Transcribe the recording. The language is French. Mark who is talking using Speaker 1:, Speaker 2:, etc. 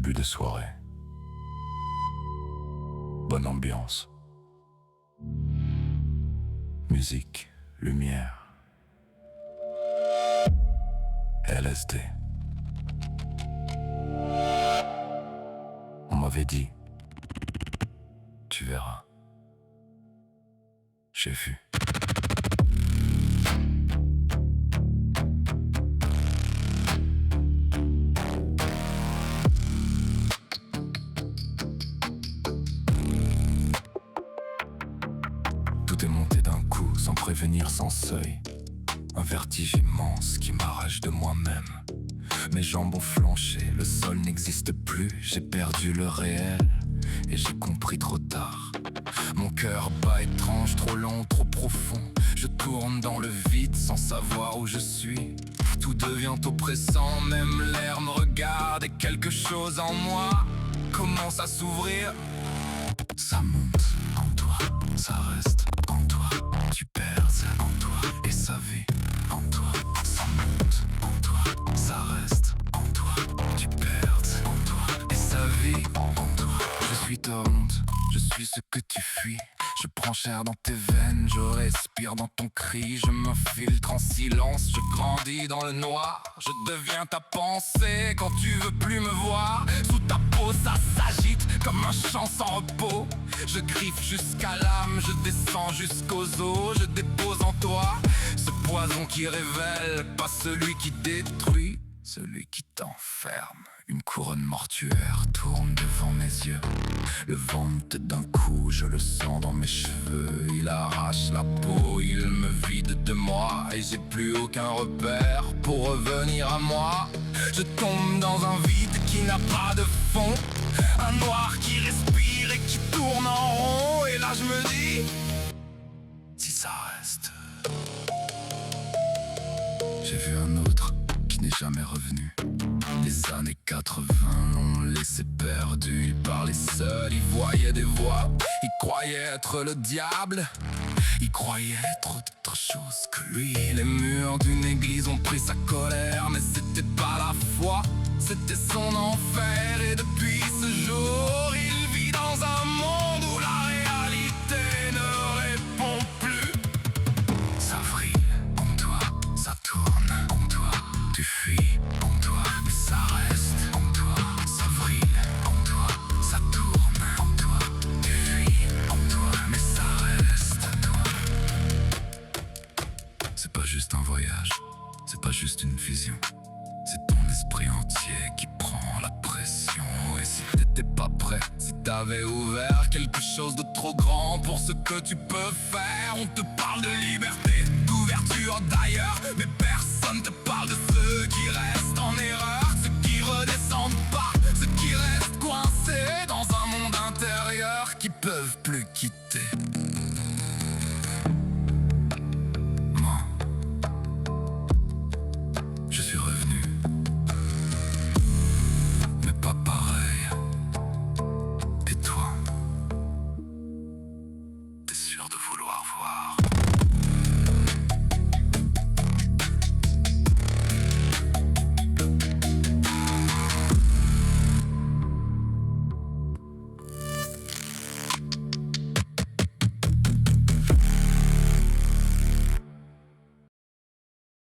Speaker 1: début de soirée. Bonne ambiance. Musique, lumière. LSD. On m'avait dit, tu verras. J'ai vu. Tout est monté d'un coup, sans prévenir, sans seuil. Un vertige immense qui m'arrache de moi-même. Mes jambes ont flanché, le sol n'existe plus. J'ai perdu le réel et j'ai compris trop tard. Mon cœur bat étrange, trop lent, trop profond. Je tourne dans le vide sans savoir où je suis. Tout devient oppressant, même l'air me regarde. Et quelque chose en moi commence à s'ouvrir. Ça monte en toi, ça reste en toi. Tu perds en toi et ça vit en toi. Ça monte en toi, ça reste en toi. Tu perds en toi et ça vit en toi. Je suis ta honte, je suis ce que tu fuis. Je prends chair dans tes veines, je respire dans ton cri. Je m'infiltre en silence, je grandis dans le noir. Je deviens ta pensée quand tu veux plus me voir. Sous ta peau ça s'agite comme un chant sans repos. Je griffe jusqu'à l'âme, je descends jusqu'aux os. Je dépose en toi ce poison qui révèle, pas celui qui détruit, celui qui t'enferme. Une couronne mortuaire tourne devant mes yeux. Le ventre d'un coup, je le sens dans mes cheveux. Il arrache la peau, il me vide de moi. Et j'ai plus aucun repère pour revenir à moi. Je tombe dans un vide qui n'a pas de fond. Un noir qui respire et qui tourne en rond. Et là je me dis, si ça reste. J'ai vu un autre qui n'est jamais revenu. Les années 80 l'ont laissé perdu. Il parlait seul, il voyait des voix. Il croyait être le diable. Il croyait être autre chose que lui. Les murs d'une église ont pris sa colère. Mais c'était pas la foi, c'était son enfer. Et depuis ce jour, il vit dans un monde où la réalité ne répond plus. Ça vrille en toi, ça tourne en toi. Tu fuis en toi, mais ça reste en toi. Ça vrille en toi, ça tourne en toi. Tu fuis en toi, mais ça reste en toi. C'est pas juste un voyage, c'est pas juste une vision. C'est ton esprit entier qui prend la pression. Et si t'étais pas prêt, si t'avais ouvert quelque chose de trop grand pour ce que tu peux faire. On te parle de liberté, d'ouverture d'ailleurs, mais personne te parle de ceux qui restent en erreur. Ceux qui redescendent pas, ceux qui restent coincés dans un monde intérieur qui peuvent plus